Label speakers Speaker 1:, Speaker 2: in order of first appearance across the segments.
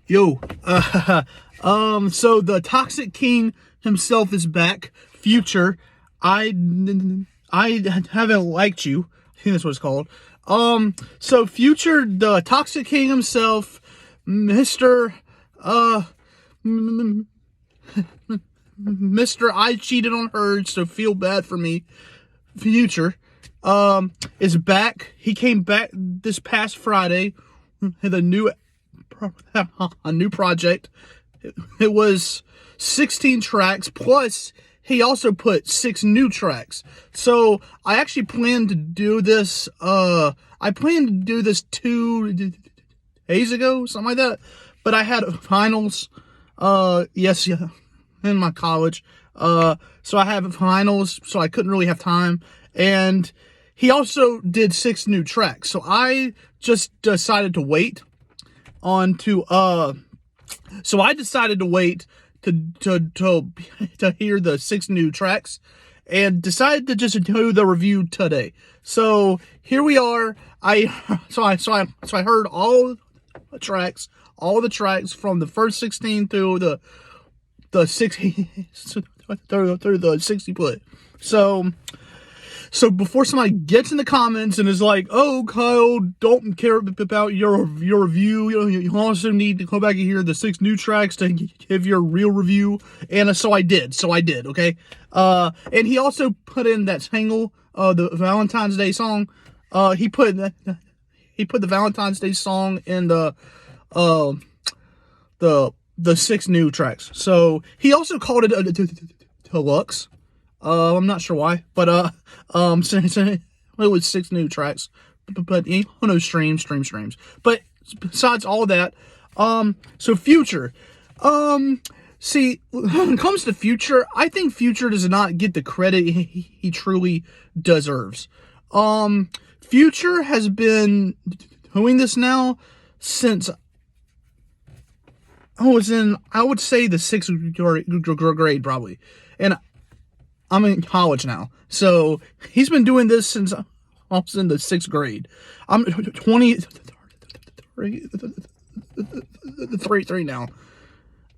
Speaker 1: Yo, so the Toxic King himself is back. Future, I haven't liked you. I think that's what it's called. So Future, the Toxic King himself, Mr. Mr. I cheated on her, so feel bad for me. Future, is back. He came back this past Friday with a new project. It was 16 tracks, plus he also put 6 new tracks. So I actually planned to do this, I planned to do this 2 days ago, something like that. But I had finals, in my college. So I have finals, so I couldn't really have time. And he also did 6 new tracks. So I just decided to wait so I decided to wait to hear the 6 new tracks and decided to just do the review today. So here we are. I heard all the tracks from the first 16 through the 60 through the 60 play. So before somebody gets in the comments and is like, "Oh, Kyle, don't care about your review. You also need to go back and hear the 6 new tracks to give your real review." And so I did. Okay. And he also put in that single, the Valentine's Day song. He put the Valentine's Day song in the 6 new tracks. So he also called it a deluxe. I'm not sure why, but it was 6 new tracks, but no streams. But besides all that, so Future, see, when it comes to Future, I think Future does not get the credit he truly deserves. Future has been doing this now since I would say the 6th grade probably, and I'm in college now, so he's been doing this since I was in the 6th grade. I'm 23 now.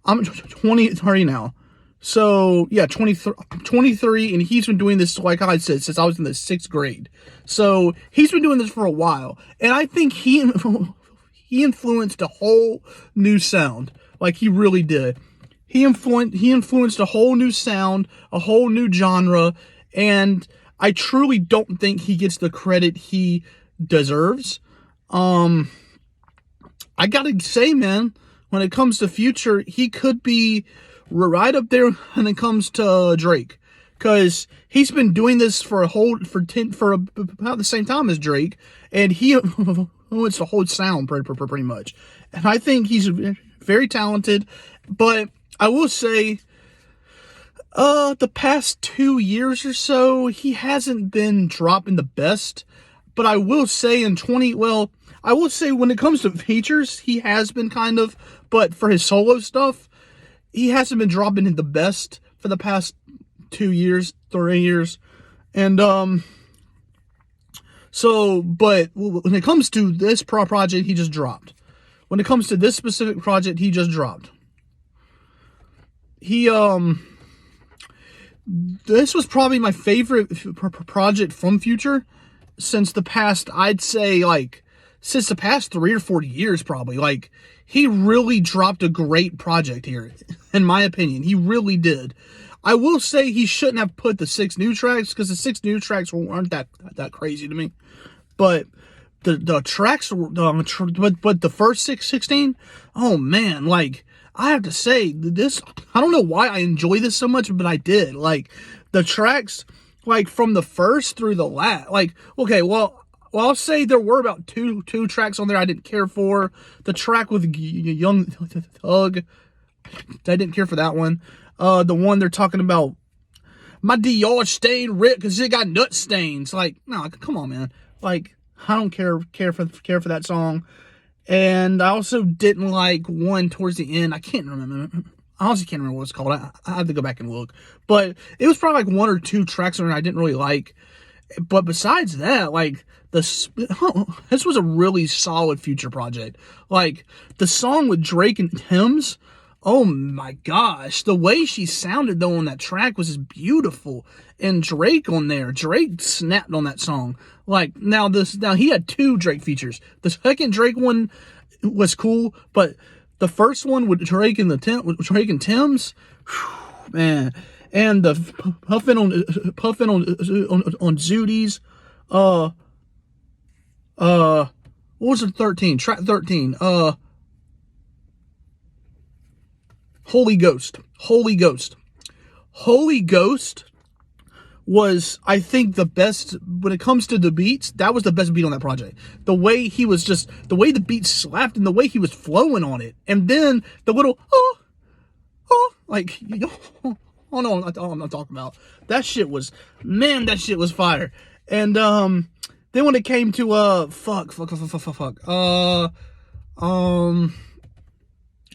Speaker 1: I'm 23 now. So yeah, 23, and he's been doing this, like I said, since I was in the 6th grade. So he's been doing this for a while, and I think he influenced a whole new sound, like he really did. He influenced a whole new sound, a whole new genre, and I truly don't think he gets the credit he deserves. I gotta say, man, when it comes to Future, he could be right up there when it comes to Drake, because he's been doing this for about the same time as Drake, and he influenced the whole sound pretty much. And I think he's very talented, but I will say, the past 2 years or so, he hasn't been dropping the best. But I will say when it comes to features, he has been kind of, but for his solo stuff, he hasn't been dropping the best for the past 2 years, 3 years. And, but when it comes to this project, he just dropped. When it comes to this specific project, he just dropped. This was probably my favorite project from Future since the past, I'd say, since the past 3 or 4 years, probably. Like, he really dropped a great project here, in my opinion. He really did. I will say he shouldn't have put the 6 new tracks, because the 6 new tracks weren't that crazy to me. But the tracks, but the first 16, oh man, like, I have to say, this, I don't know why I enjoy this so much, but I did. Like, the tracks, like, from the first through the last, like, okay, well, I'll say there were about two tracks on there I didn't care for. The track with Young Thug, I didn't care for that one. The one they're talking about, my DR stain ripped because it got nut stains. Like, no, come on, man. Like, I don't care for that song. And I also didn't like one towards the end. I can't remember. I honestly can't remember what it's called. I have to go back and look. But it was probably like 1 or 2 tracks on there I didn't really like. But besides that, like, this was a really solid Future project. Like, the song with Drake and Tim's, oh my gosh, the way she sounded though on that track was just beautiful. And Drake on there, Drake snapped on that song. Like, now he had 2 Drake features. The second Drake one was cool, but the first one with Drake and Tim's, whew, man. And the puffin on Zooties, what was it? 13, track 13, Holy Ghost was, I think, the best when it comes to the beats. That was the best beat on that project. The way the beat slapped and the way he was flowing on it, and then the little like, oh no, I'm not talking about. That shit was fire. And then when it came to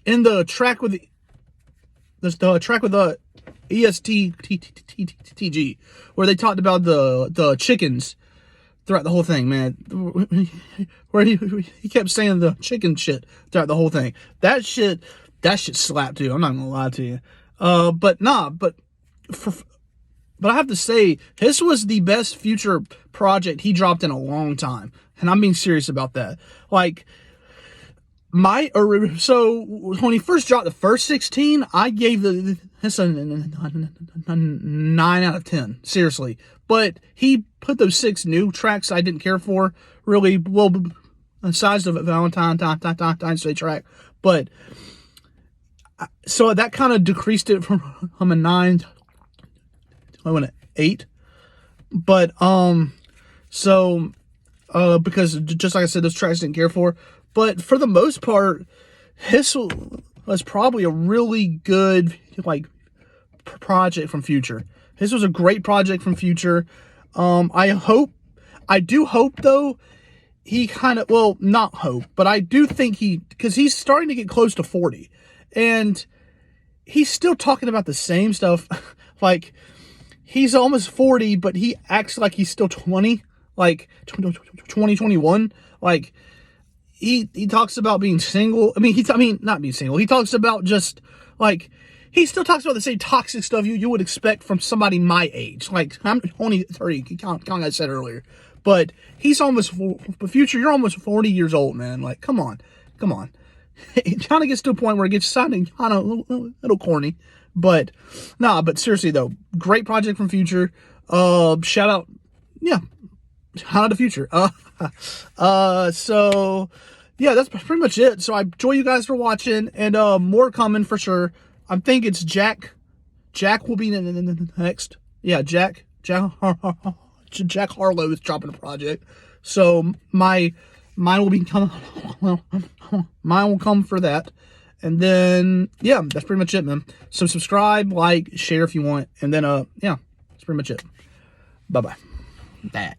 Speaker 1: in the track with the ESTTG, where they talked about the chickens throughout the whole thing, man. Where he kept saying the chicken shit throughout the whole thing. That shit slapped too. I'm not gonna lie to you. But I have to say, this was the best Future project he dropped in a long time, and I'm being serious about that. Like, so when he first dropped the first 16, I gave this a 9 out of 10, seriously. But he put those 6 new tracks I didn't care for, really, well, besides the Valentine's Day track, but so that kind of decreased it from a 9 to an 8. But because just like I said, those tracks I didn't care for. But for the most part, this was probably a really good, like, project from Future. This was a great project from Future. I do hope though, he kind of, well, not hope, but I do think because he's starting to get close to 40, and he's still talking about the same stuff. Like, he's almost 40, but he acts like he's still 20, like 2021. Like, he talks about being single. I mean, not being single. He talks about just, like, he still talks about the same toxic stuff you would expect from somebody my age. Like, I'm only 30, kind of like I said earlier. But he's almost, Future, you're almost 40 years old, man. Like, come on. It kind of gets to a point where it gets sounding kind of a little corny. But, but seriously, though, great project from Future. Shout out to Future. So, yeah, that's pretty much it. So I enjoy you guys for watching, and more coming for sure. I think it's Jack. Jack will be in the next. Yeah, Jack Harlow is dropping a project. So mine will be coming. Mine will come for that. And then, yeah, that's pretty much it, man. So subscribe, like, share if you want. And then, yeah, that's pretty much it. Bye-bye. That.